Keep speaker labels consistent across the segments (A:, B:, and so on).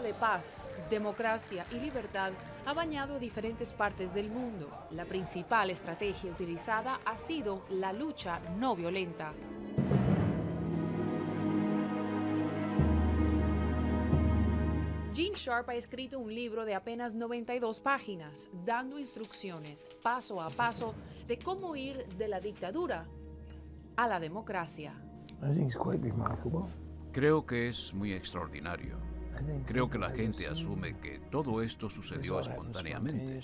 A: ola de paz, democracia y libertad ha bañado diferentes partes del mundo. La principal estrategia utilizada ha sido la lucha no violenta. Gene Sharp ha escrito un libro de apenas 92 páginas, dando instrucciones paso a paso de cómo ir de la dictadura a la democracia.
B: Creo que es muy extraordinario. Creo que la gente asume que todo esto sucedió espontáneamente.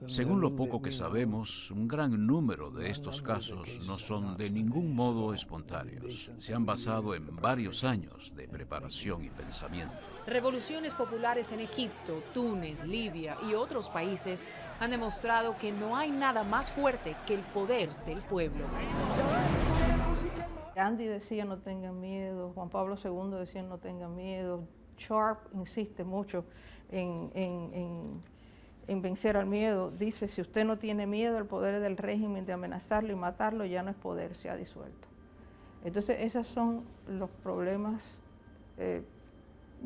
B: Según lo poco que sabemos, un gran número de estos casos no son de ningún modo espontáneos. Se han basado en varios años de preparación y pensamiento.
A: Revoluciones populares en Egipto, Túnez, Libia y otros países han demostrado que no hay nada más fuerte que el poder del pueblo.
C: Gandhi decía no tengan miedo, Juan Pablo II decía no tengan miedo, Sharp insiste mucho en vencer al miedo. Dice, si usted no tiene miedo, el poder del régimen de amenazarlo y matarlo ya no es poder, se ha disuelto. Entonces, esos son los problemas.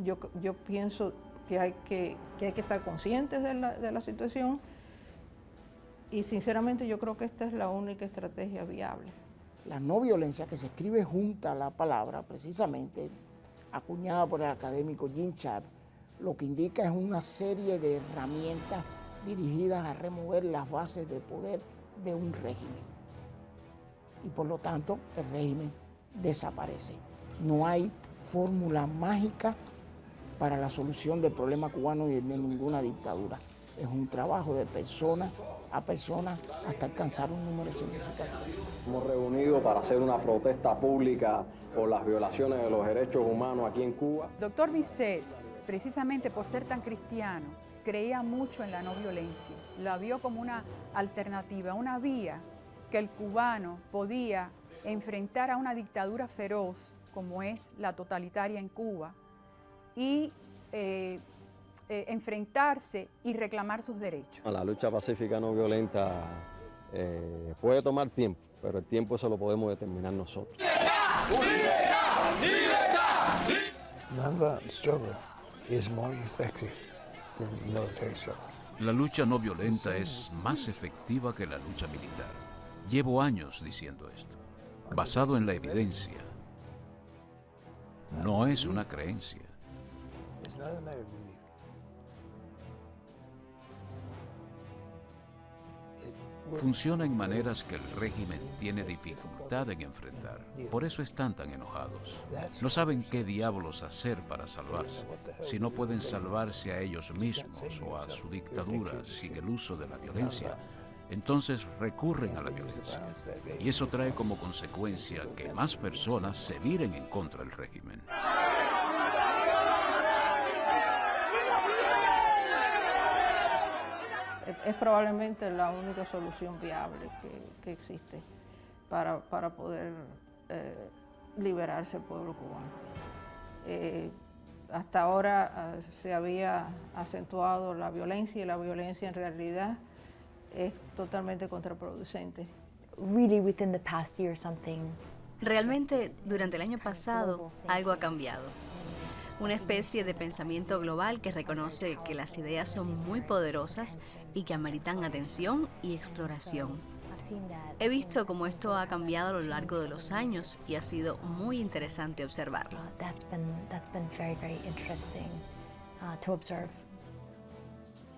C: Yo pienso que hay que estar conscientes de la situación y sinceramente yo creo que esta es la única estrategia viable.
D: La no violencia, que se escribe junta a la palabra, precisamente acuñada por el académico Gene Sharp, lo que indica es una serie de herramientas dirigidas a remover las bases de poder de un régimen. Y por lo tanto, el régimen desaparece. No hay fórmula mágica para la solución del problema cubano y de ninguna dictadura. Es un trabajo de persona a persona hasta alcanzar un número significativo.
E: Hemos reunido para hacer una protesta pública por las violaciones de los derechos humanos aquí en Cuba.
F: Doctor Bisset, precisamente por ser tan cristiano, creía mucho en la no violencia. La vio como una alternativa, una vía que el cubano podía enfrentar a una dictadura feroz como es la totalitaria en Cuba y enfrentarse y reclamar sus derechos.
E: La lucha pacífica no violenta puede tomar tiempo, pero el tiempo se lo podemos determinar nosotros.
G: ¡Libertad! ¡Libertad! Non-violent struggle is more effective than military struggle.
B: La lucha no violenta es más efectiva que la lucha militar. Llevo años diciendo esto, basado en la evidencia. No es una creencia.
G: It's not a matter of belief.
B: Funciona en maneras que el régimen tiene dificultad en enfrentar. Por eso están tan enojados. No saben qué diablos hacer para salvarse. Si no pueden salvarse a ellos mismos o a su dictadura sin el uso de la violencia, entonces recurren a la violencia. Y eso trae como consecuencia que más personas se viren en contra del régimen.
C: Es probablemente la única solución viable que existe para poder liberarse el pueblo cubano. Hasta ahora se había acentuado la violencia y la violencia en realidad es totalmente contraproducente.
H: Realmente, durante el año pasado, algo ha cambiado. Una especie de pensamiento global que reconoce que las ideas son muy poderosas y que ameritan atención y exploración. He visto cómo esto ha cambiado a lo largo de los años y ha sido muy interesante observarlo.
I: That's been very interesting to observe.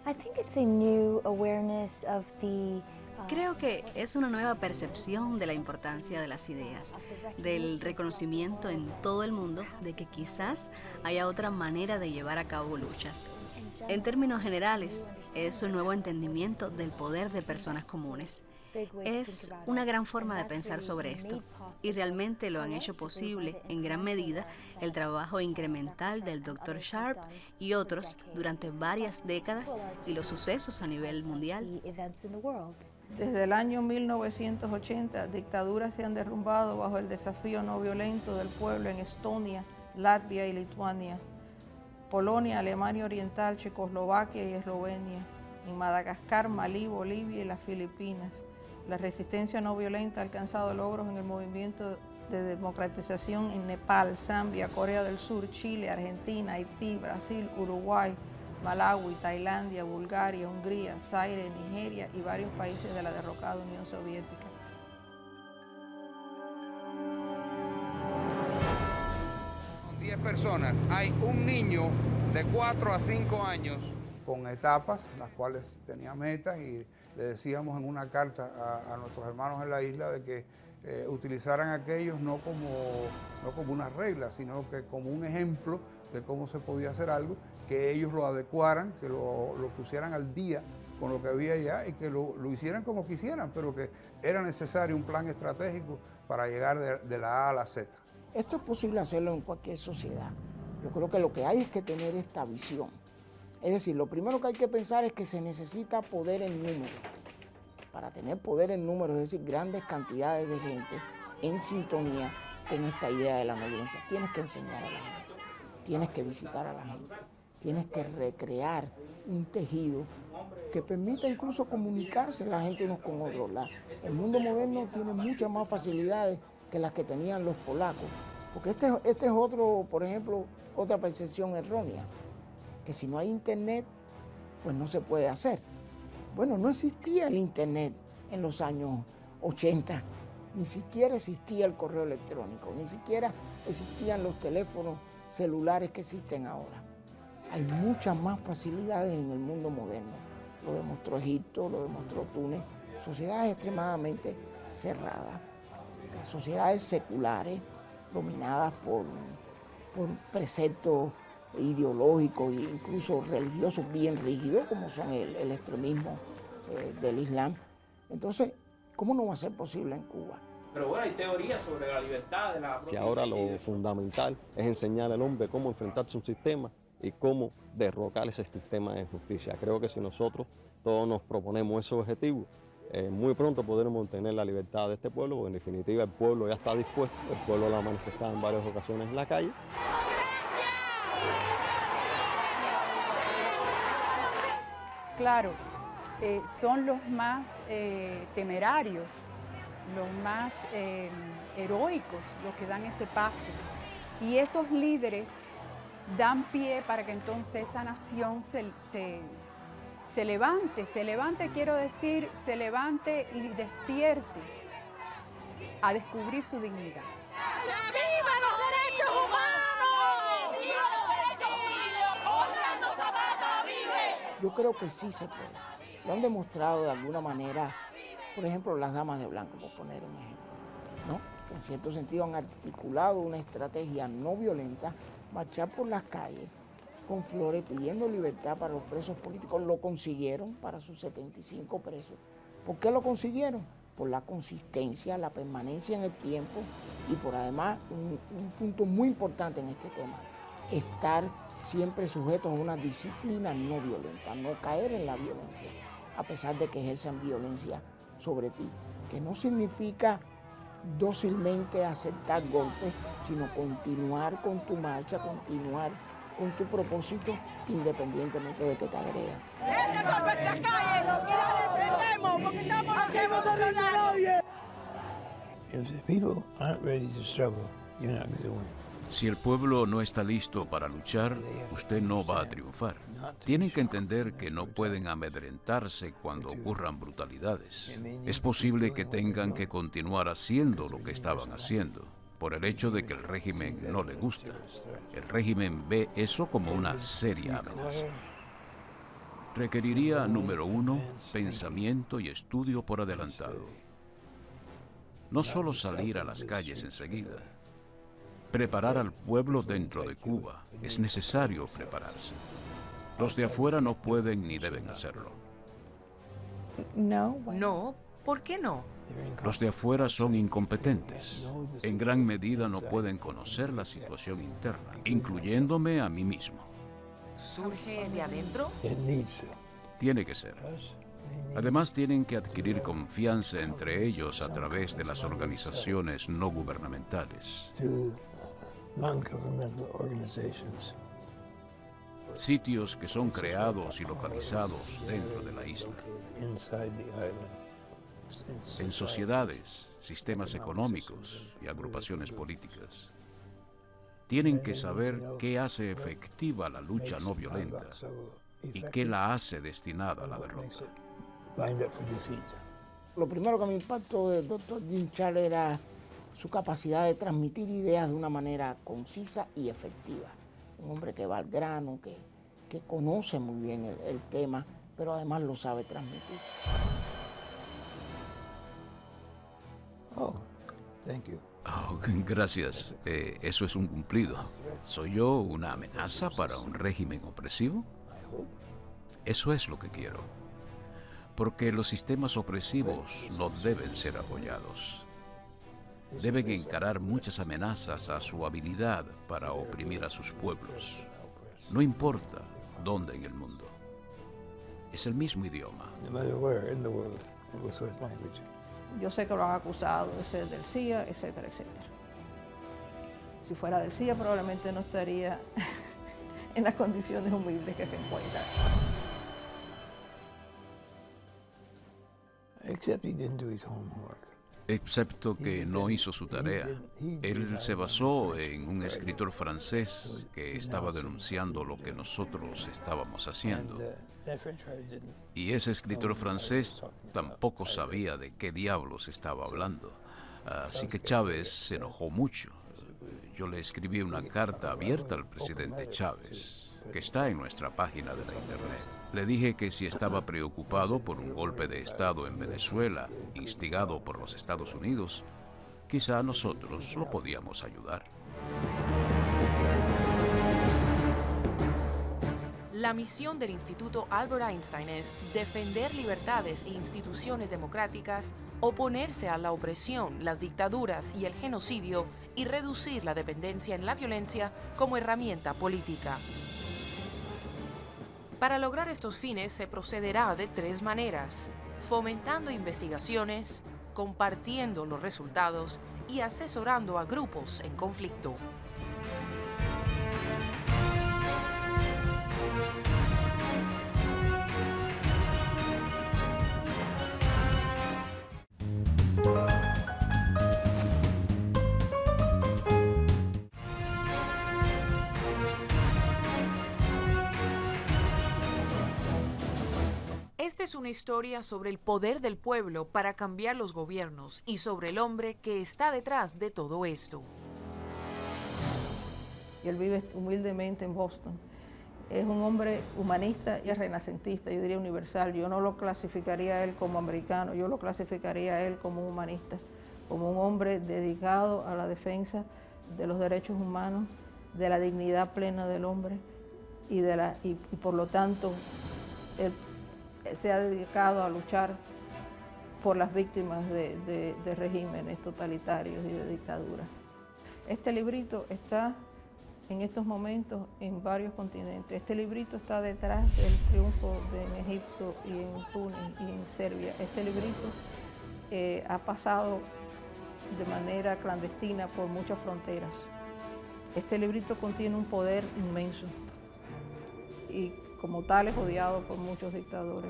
I: I think it's a new awareness of the
H: Creo que es una nueva percepción de la importancia de las ideas, del reconocimiento en todo el mundo de que quizás haya otra manera de llevar a cabo luchas. En términos generales, es un nuevo entendimiento del poder de personas comunes. Es una gran forma de pensar sobre esto y realmente lo han hecho posible en gran medida el trabajo incremental del Dr. Sharp y otros durante varias décadas y los sucesos a nivel mundial.
C: Desde el año 1980, dictaduras se han derrumbado bajo el desafío no violento del pueblo en Estonia, Latvia y Lituania, Polonia, Alemania Oriental, Checoslovaquia y Eslovenia, en Madagascar, Malí, Bolivia y las Filipinas, La resistencia no violenta ha alcanzado logros en el movimiento de democratización en Nepal, Zambia, Corea del Sur, Chile, Argentina, Haití, Brasil, Uruguay, Malawi, Tailandia, Bulgaria, Hungría, Zaire, Nigeria y varios países de la derrocada Unión Soviética.
J: Con 10 personas hay un niño de 4 a 5 años.
K: Con etapas, las cuales tenía metas, y le decíamos en una carta a nuestros hermanos en la isla de que utilizaran aquellos no como una regla, sino que como un ejemplo de cómo se podía hacer algo, que ellos lo adecuaran, que lo pusieran al día con lo que había ya y que lo hicieran como quisieran, pero que era necesario un plan estratégico para llegar de la A a la Z.
D: Esto es posible hacerlo en cualquier sociedad. Yo creo que lo que hay es que tener esta visión. Es decir, lo primero que hay que pensar es que se necesita poder en números. Para tener poder en números, es decir, grandes cantidades de gente en sintonía con esta idea de la no violencia, tienes que enseñar a la gente, tienes que visitar a la gente, tienes que recrear un tejido que permita incluso comunicarse la gente unos con otros. El mundo moderno tiene muchas más facilidades que las que tenían los polacos, porque este es otro, por ejemplo, otra percepción errónea, que si no hay internet, pues no se puede hacer. Bueno, no existía el internet en los años 80, ni siquiera existía el correo electrónico, ni siquiera existían los teléfonos celulares que existen ahora. Hay muchas más facilidades en el mundo moderno. Lo demostró Egipto, lo demostró Túnez, sociedades extremadamente cerradas, sociedades seculares dominadas por preceptos ideológicos e incluso religiosos bien rígidos, como son el extremismo del Islam. Entonces, ¿cómo no va a ser posible en Cuba?
L: Pero bueno, hay teorías sobre la libertad de la...
E: Que ahora lo fundamental es enseñar al hombre cómo enfrentarse a un sistema y cómo derrocar ese sistema de justicia. Creo que si nosotros todos nos proponemos ese objetivo, muy pronto podremos obtener la libertad de este pueblo, porque en definitiva el pueblo ya está dispuesto, el pueblo lo ha manifestado en varias ocasiones en la calle.
F: Claro, son los más temerarios, los más heroicos los que dan ese paso. Y esos líderes dan pie para que entonces esa nación se levante, quiero decir, se levante y despierte a descubrir su dignidad.
M: ¡Que viva los derechos humanos! ¡Viva los derechos humanos! ¡Orlando Zapata vive!
D: Yo creo que sí se puede. Lo han demostrado de alguna manera, por ejemplo, las damas de blanco, por poner un ejemplo, ¿no? Que en cierto sentido han articulado una estrategia no violenta, marchar por las calles con flores pidiendo libertad para los presos políticos. Lo consiguieron para sus 75 presos. ¿Por qué lo consiguieron? Por la consistencia, la permanencia en el tiempo y por además un punto muy importante en este tema, estar siempre sujetos a una disciplina no violenta, no caer en la violencia, a pesar de que ejerzan violencia sobre ti, que no significa dócilmente aceptar golpes, sino continuar con tu marcha, continuar con tu propósito, independientemente de que te agredan.
M: ¡Esta es nuestra calle! ¡Y la defendemos! ¡Porque estamos aquí a nadie!
G: If the people aren't ready to struggle, you're not going to win.
B: Si el pueblo no está listo para luchar, usted no va a triunfar. Tienen que entender que no pueden amedrentarse cuando ocurran brutalidades. Es posible que tengan que continuar haciendo lo que estaban haciendo, por el hecho de que el régimen no le gusta. El régimen ve eso como una seria amenaza. Requeriría, número 1, pensamiento y estudio por adelantado. No solo salir a las calles enseguida. Preparar al pueblo dentro de Cuba. Es necesario prepararse. Los de afuera no pueden ni deben hacerlo.
A: No, ¿por qué no?
B: Los de afuera son incompetentes. En gran medida no pueden conocer la situación interna, incluyéndome a mí mismo.
A: ¿Surge de adentro?
B: Tiene que ser. Además, tienen que adquirir confianza entre ellos a través de las organizaciones no gubernamentales. Sitios que son creados y localizados dentro de la isla. en sociedades, sistemas económicos y agrupaciones políticas. Tienen que saber qué hace efectiva la lucha no violenta y qué la hace destinada a la derrota.
D: Lo primero que me impactó del Dr. Jim Sharp era su capacidad de transmitir ideas de una manera concisa y efectiva. Un hombre que va al grano, que conoce muy bien el tema, pero además lo sabe transmitir.
G: Oh, thank you.
B: Oh, gracias. Eso es un cumplido. ¿Soy yo una amenaza para un régimen opresivo? Eso es lo que quiero. Porque los sistemas opresivos no deben ser apoyados. Deben encarar muchas amenazas a su habilidad para oprimir a sus pueblos. No importa dónde en el mundo. Es el mismo idioma.
G: No matter where in the world, and with what language.
C: Yo sé que lo han acusado de ser del CIA, etcétera, etcétera. Si fuera del CIA, probablemente no estaría en las condiciones humildes que se encuentra.
G: Except he didn't do his homework.
B: Excepto que no hizo su tarea. Él se basó en un escritor francés que estaba denunciando lo que nosotros estábamos haciendo. Y ese escritor francés tampoco sabía de qué diablos estaba hablando. Así que Chávez se enojó mucho. Yo le escribí una carta abierta al presidente Chávez, que está en nuestra página de la internet. Le dije que si estaba preocupado por un golpe de Estado en Venezuela, instigado por los Estados Unidos, quizá nosotros lo podíamos ayudar.
A: La misión del Instituto Albert Einstein es defender libertades e instituciones democráticas, oponerse a la opresión, las dictaduras y el genocidio y reducir la dependencia en la violencia como herramienta política. Para lograr estos fines se procederá de 3 maneras: fomentando investigaciones, compartiendo los resultados y asesorando a grupos en conflicto. Esta es una historia sobre el poder del pueblo para cambiar los gobiernos y sobre el hombre que está detrás de todo esto.
C: Y él vive humildemente en Boston. Es un hombre humanista y renacentista, yo diría universal. Yo no lo clasificaría a él como americano, yo lo clasificaría a él como humanista, como un hombre dedicado a la defensa de los derechos humanos, de la dignidad plena del hombre y por lo tanto él se ha dedicado a luchar por las víctimas de regímenes totalitarios y de dictaduras. Este librito está en estos momentos en varios continentes. Este librito está detrás del triunfo en Egipto y en Túnez y en Serbia. Este librito ha pasado de manera clandestina por muchas fronteras. Este librito contiene un poder inmenso y como tal es odiado por muchos dictadores.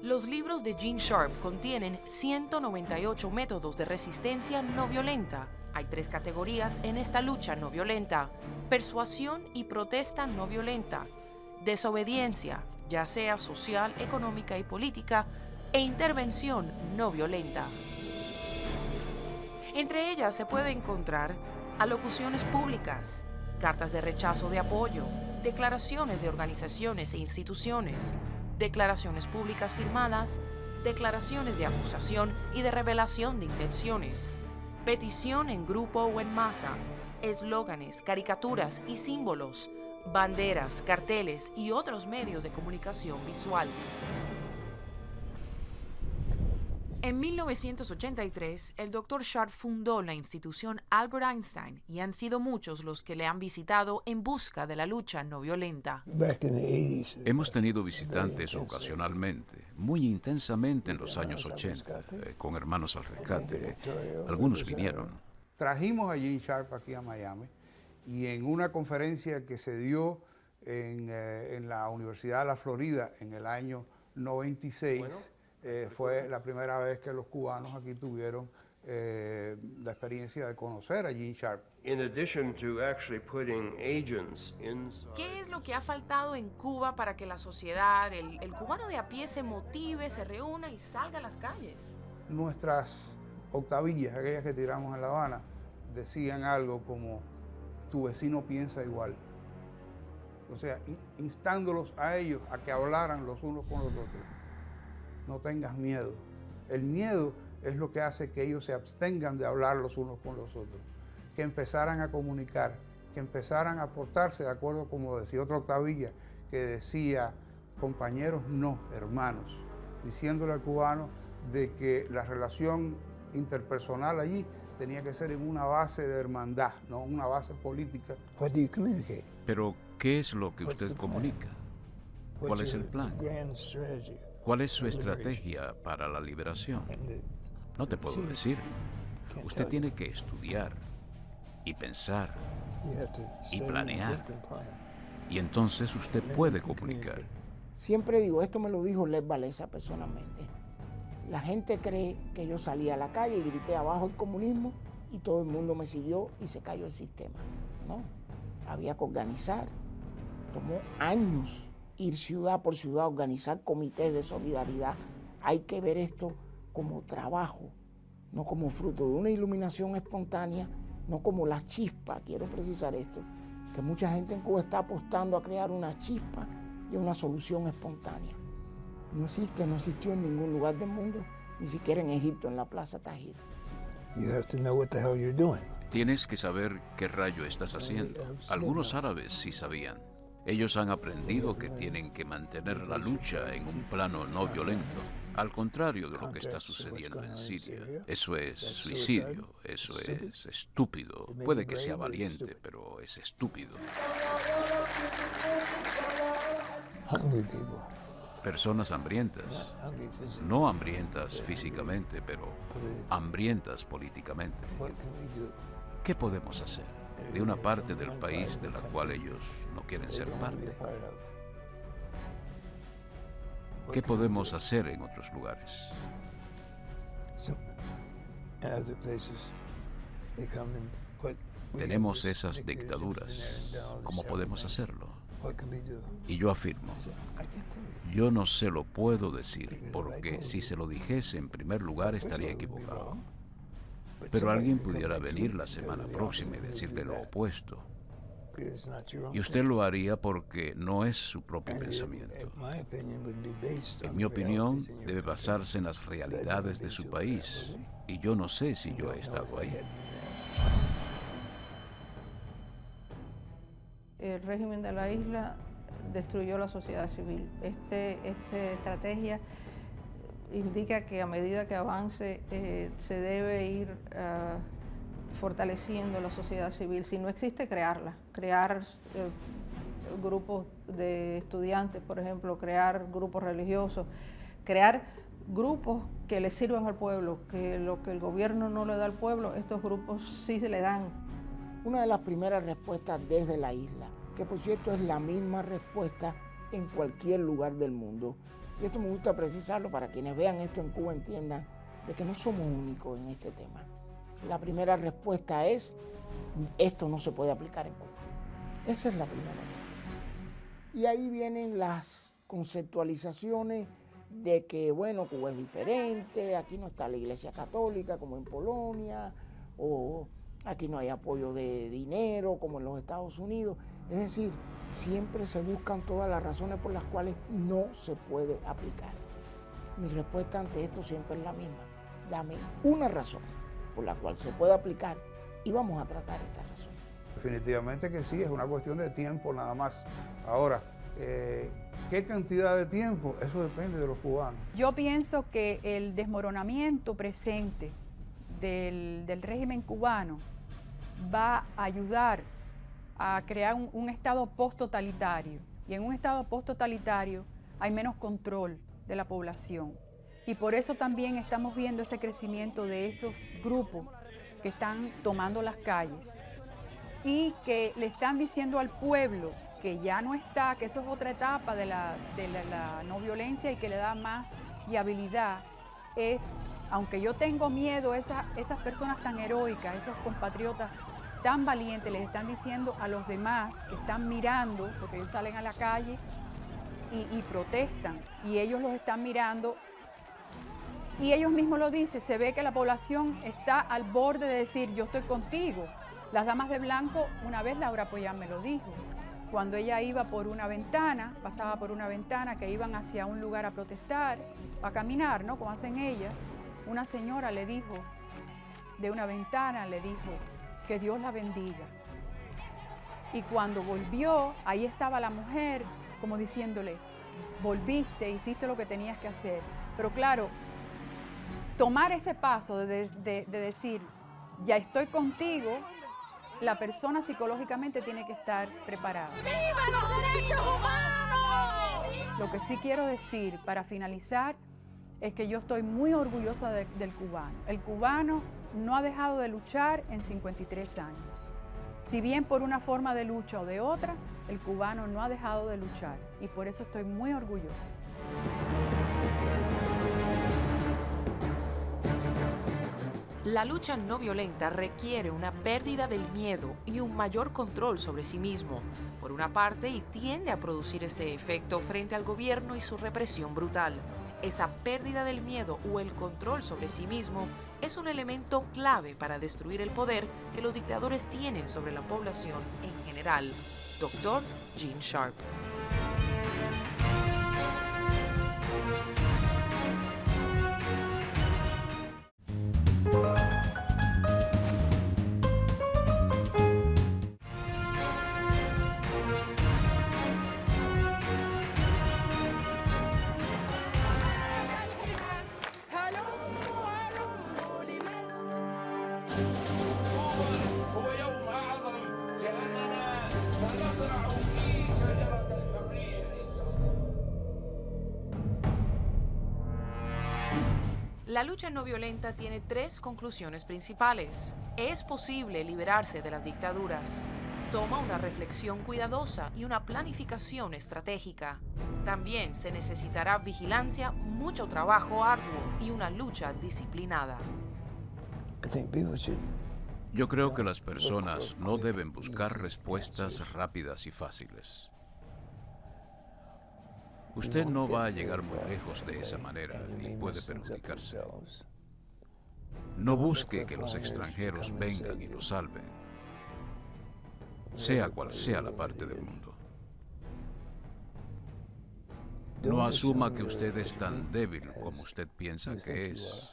A: Los libros de Gene Sharp contienen 198 métodos de resistencia no violenta. Hay 3 categorías en esta lucha no violenta: persuasión y protesta no violenta, desobediencia, ya sea social, económica y política, e intervención no violenta. Entre ellas se puede encontrar alocuciones públicas, cartas de rechazo de apoyo, declaraciones de organizaciones e instituciones, declaraciones públicas firmadas, declaraciones de acusación y de revelación de intenciones, petición en grupo o en masa, eslóganes, caricaturas y símbolos, banderas, carteles y otros medios de comunicación visual. En 1983, el Dr. Sharp fundó la institución Albert Einstein y han sido muchos los que le han visitado en busca de la lucha no violenta.
B: Hemos tenido visitantes ocasionalmente, muy intensamente en los años 80, con Hermanos al Rescate. Algunos vinieron.
K: Trajimos a Gene Sharp aquí a Miami y en una conferencia que se dio en la Universidad de la Florida en el año 96. Fue la primera vez que los cubanos aquí tuvieron la experiencia de conocer a Gene Sharp.
N: In addition to actually putting agents inside.
A: ¿Qué es lo que ha faltado en Cuba para que la sociedad, el cubano de a pie se motive, se reúna y salga a las calles?
K: Nuestras octavillas, aquellas que tiramos en La Habana, decían algo como, tu vecino piensa igual. O sea, instándolos a ellos a que hablaran los unos con los otros. No tengas miedo. El miedo es lo que hace que ellos se abstengan de hablar los unos con los otros. Que empezaran a comunicar, que empezaran a portarse de acuerdo, como decía otra octavilla, que decía, compañeros no, hermanos, diciéndole al cubano de que la relación interpersonal allí tenía que ser en una base de hermandad, no una base política.
G: What do you communicate?
B: Pero, ¿qué es lo que usted comunica? ¿Cuál es el plan? ¿Cuál es su estrategia para la liberación? No te puedo decir. Usted tiene que estudiar y pensar y planear. Y entonces usted puede comunicar.
D: Siempre digo, esto me lo dijo Lech Walesa personalmente. La gente cree que yo salí a la calle y grité abajo el comunismo y todo el mundo me siguió y se cayó el sistema. No, había que organizar. Tomó años ir ciudad por ciudad, organizar comités de solidaridad. Hay que ver esto como trabajo, no como fruto de una iluminación espontánea, no como la chispa. Quiero precisar esto, que mucha gente en Cuba está apostando a crear una chispa y una solución espontánea. No existe, no existió en ningún lugar del mundo, ni siquiera en Egipto, en la Plaza Tahrir.
G: You have to know what the hell you're doing.
B: Tienes que saber qué rayo estás haciendo. Algunos árabes sí sabían. Ellos han aprendido que tienen que mantener la lucha en un plano no violento, al contrario de lo que está sucediendo en Siria. Eso es suicidio, eso es estúpido. Puede que sea valiente, pero es estúpido. Personas hambrientas, no hambrientas físicamente, pero hambrientas políticamente. ¿Qué podemos hacer de una parte del país de la cual ellos no quieren ser parte? ¿Qué podemos hacer en otros lugares? Tenemos esas dictaduras. ¿Cómo podemos hacerlo? Y yo afirmo, yo no se lo puedo decir, porque si se lo dijese en primer lugar estaría equivocado. Pero alguien pudiera venir la semana próxima y decirle lo opuesto. Y usted lo haría porque no es su propio pensamiento. En mi opinión, debe basarse en las realidades de su país. Y yo no sé si yo he estado ahí.
C: El régimen de la isla destruyó la sociedad civil. Esta estrategia indica que a medida que avance se debe ir fortaleciendo la sociedad civil. Si no existe, crearla. Crear grupos de estudiantes, por ejemplo, crear grupos religiosos, crear grupos que le sirvan al pueblo, que lo que el gobierno no le da al pueblo, estos grupos sí se le dan.
D: Una de las primeras respuestas desde la isla, que por cierto es la misma respuesta en cualquier lugar del mundo. Y esto me gusta precisarlo para quienes vean esto en Cuba entiendan de que no somos únicos en este tema. La primera respuesta es, esto no se puede aplicar en Cuba. Esa es la primera respuesta. Y ahí vienen las conceptualizaciones de que, bueno, Cuba es diferente, aquí no está la Iglesia Católica como en Polonia, o aquí no hay apoyo de dinero como en los Estados Unidos. Es decir, siempre se buscan todas las razones por las cuales no se puede aplicar. Mi respuesta ante esto siempre es la misma. Dame una razón por la cual se puede aplicar y vamos a tratar esta razón.
K: Definitivamente que sí, es una cuestión de tiempo nada más. Ahora, ¿qué cantidad de tiempo? Eso depende de los cubanos.
F: Yo pienso que el desmoronamiento presente del régimen cubano va a ayudar a crear un estado post-totalitario. Y en un estado post-totalitario hay menos control de la población. Y por eso también estamos viendo ese crecimiento de esos grupos que están tomando las calles y que le están diciendo al pueblo que ya no está, que eso es otra etapa de la no violencia y que le da más viabilidad, es, aunque yo tengo miedo, esas personas tan heroicas, esos compatriotas tan valientes, les están diciendo a los demás que están mirando, porque ellos salen a la calle y protestan, y ellos los están mirando, y ellos mismos lo dicen, se ve que la población está al borde de decir, yo estoy contigo. Las damas de blanco, una vez Laura Pollán me lo dijo, cuando ella iba por una ventana, pasaba por una ventana que iban hacia un lugar a protestar, a caminar, ¿no? Como hacen ellas, una señora le dijo, de una ventana le dijo, que Dios la bendiga. Y cuando volvió, ahí estaba la mujer, como diciéndole, volviste, hiciste lo que tenías que hacer. Pero claro, tomar ese paso de decir, ya estoy contigo, la persona psicológicamente tiene que estar preparada.
M: ¡Viva los derechos humanos!
F: Lo que sí quiero decir, para finalizar, es que yo estoy muy orgullosa del cubano. El cubano no ha dejado de luchar en 53 años. Si bien por una forma de lucha o de otra, el cubano no ha dejado de luchar y por eso estoy muy orgullosa.
A: La lucha no violenta requiere una pérdida del miedo y un mayor control sobre sí mismo, por una parte, y tiende a producir este efecto frente al gobierno y su represión brutal. Esa pérdida del miedo o el control sobre sí mismo es un elemento clave para destruir el poder que los dictadores tienen sobre la población en general. Dr. Gene Sharp. La lucha no violenta tiene 3 conclusiones principales. Es posible liberarse de las dictaduras. Toma una reflexión cuidadosa y una planificación estratégica. También se necesitará vigilancia, mucho trabajo arduo y una lucha disciplinada.
B: Yo creo que las personas no deben buscar respuestas rápidas y fáciles. Usted no va a llegar muy lejos de esa manera y puede perjudicarse. No busque que los extranjeros vengan y lo salven, sea cual sea la parte del mundo. No asuma que usted es tan débil como usted piensa que es.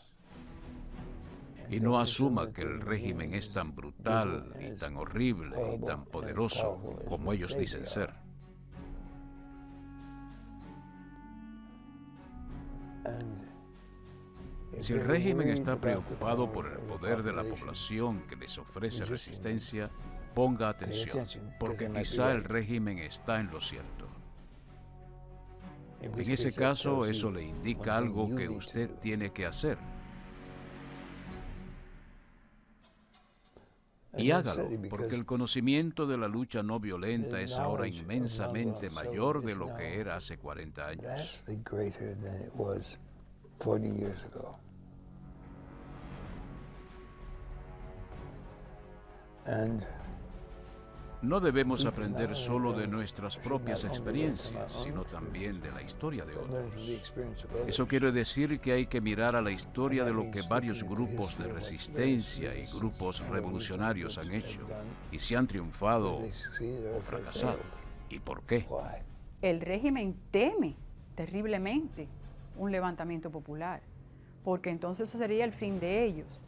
B: Y no asuma que el régimen es tan brutal y tan horrible y tan poderoso como ellos dicen ser. Si el régimen está preocupado por el poder de la población que les ofrece resistencia, ponga atención, porque quizá el régimen está en lo cierto. En ese caso, eso le indica algo que usted tiene que hacer. Y hágalo, porque el conocimiento de la lucha no violenta es ahora inmensamente mayor de lo que era hace 40 años. No debemos aprender solo de nuestras propias experiencias, sino también de la historia de otros. Eso quiere decir que hay que mirar a la historia de lo que varios grupos de resistencia y grupos revolucionarios han hecho, y si han triunfado o fracasado. ¿Y por qué?
F: El régimen teme terriblemente un levantamiento popular, porque entonces eso sería el fin de ellos.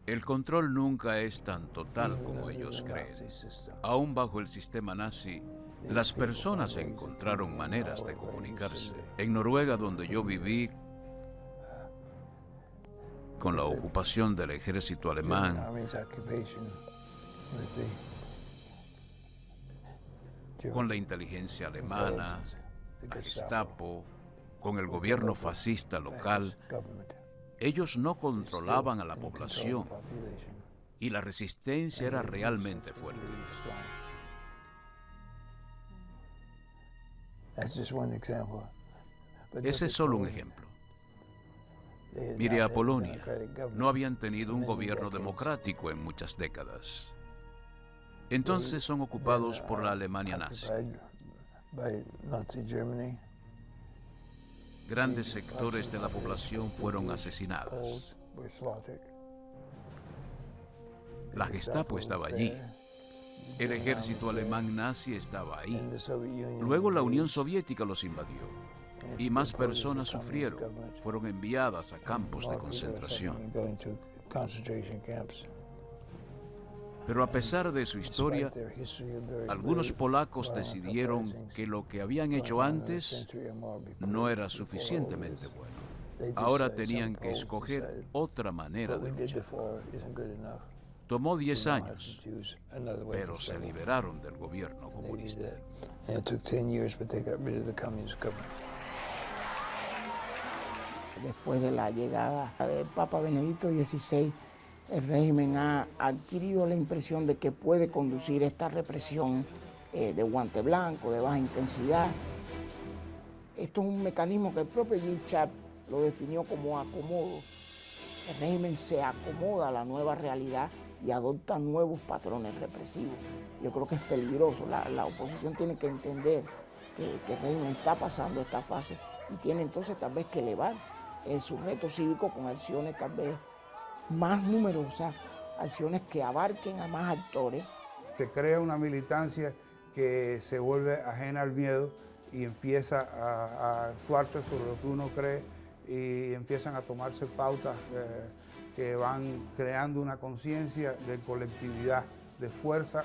B: El control nunca es tan total como ellos creen. Aún bajo el sistema nazi, las personas encontraron maneras de comunicarse. En Noruega, donde yo viví, con la ocupación del ejército alemán, con la inteligencia alemana, la Gestapo, con el gobierno fascista local, ellos no controlaban a la población, y la resistencia era realmente fuerte. Ese es solo un ejemplo. Mire a Polonia. No habían tenido un gobierno democrático en muchas décadas. Entonces son ocupados por la Alemania nazi. Grandes sectores de la población fueron asesinados. La Gestapo estaba allí. El ejército alemán nazi estaba ahí. Luego la Unión Soviética los invadió. Y más personas sufrieron. Fueron enviadas a campos de concentración. Pero a pesar de su historia, algunos polacos decidieron que lo que habían hecho antes no era suficientemente bueno. Ahora tenían que escoger otra manera de luchar. Tomó 10 años, pero se liberaron del gobierno comunista.
D: Después de la llegada del Papa Benedicto XVI, el régimen ha adquirido la impresión de que puede conducir esta represión de guante blanco, de baja intensidad. Esto es un mecanismo que el propio Jim Sharp lo definió como acomodo. El régimen se acomoda a la nueva realidad y adopta nuevos patrones represivos. Yo creo que es peligroso. La oposición tiene que entender que el régimen está pasando esta fase y tiene entonces tal vez que elevar su reto cívico con acciones tal vez más numerosas, acciones que abarquen a más actores.
K: Se crea una militancia que se vuelve ajena al miedo y empieza a actuarse sobre lo que uno cree y empiezan a tomarse pautas que van creando una conciencia de colectividad, de fuerza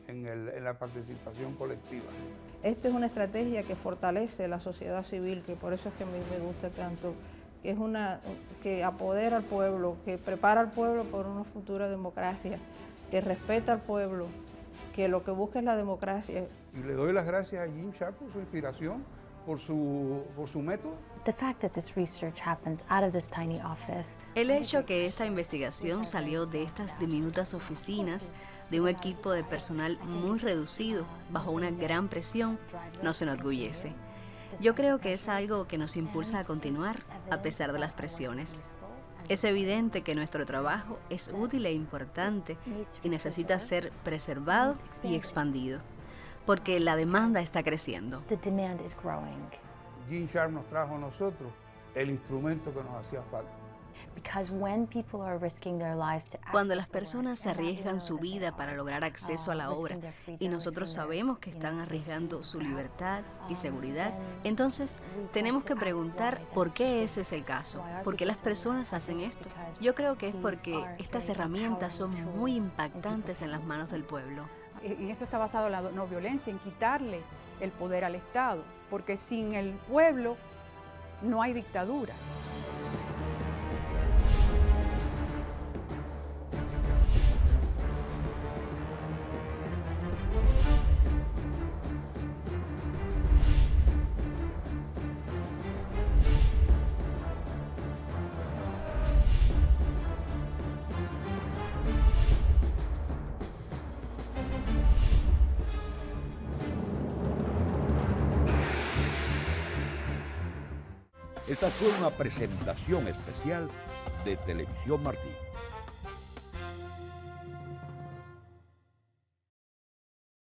K: en la participación colectiva.
C: Esta es una estrategia que fortalece la sociedad civil, que por eso es que a mí me gusta tanto, que es que apodera al pueblo, que prepara al pueblo por una futura democracia, que respeta al pueblo, que lo que busca es la democracia.
K: Y le doy las gracias a Jim Sharp por su inspiración, por su método.
H: El hecho que esta investigación salió de estas diminutas oficinas, de un equipo de personal muy reducido, bajo una gran presión, nos enorgullece. Yo creo que es algo que nos impulsa a continuar a pesar de las presiones. Es evidente que nuestro trabajo es útil e importante y necesita ser preservado y expandido, porque la demanda está creciendo.
K: Jim Sharp nos trajo a nosotros el instrumento que nos hacía falta.
H: Cuando las personas arriesgan su vida para lograr acceso a la obra y nosotros sabemos que están arriesgando su libertad y seguridad, entonces tenemos que preguntar por qué ese es el caso, por qué las personas hacen esto. Yo creo que es porque estas herramientas son muy impactantes en las manos del pueblo.
F: En eso está basado la no violencia, en quitarle el poder al Estado, porque sin el pueblo no hay dictadura.
O: Esta fue una presentación especial de Televisión Martí.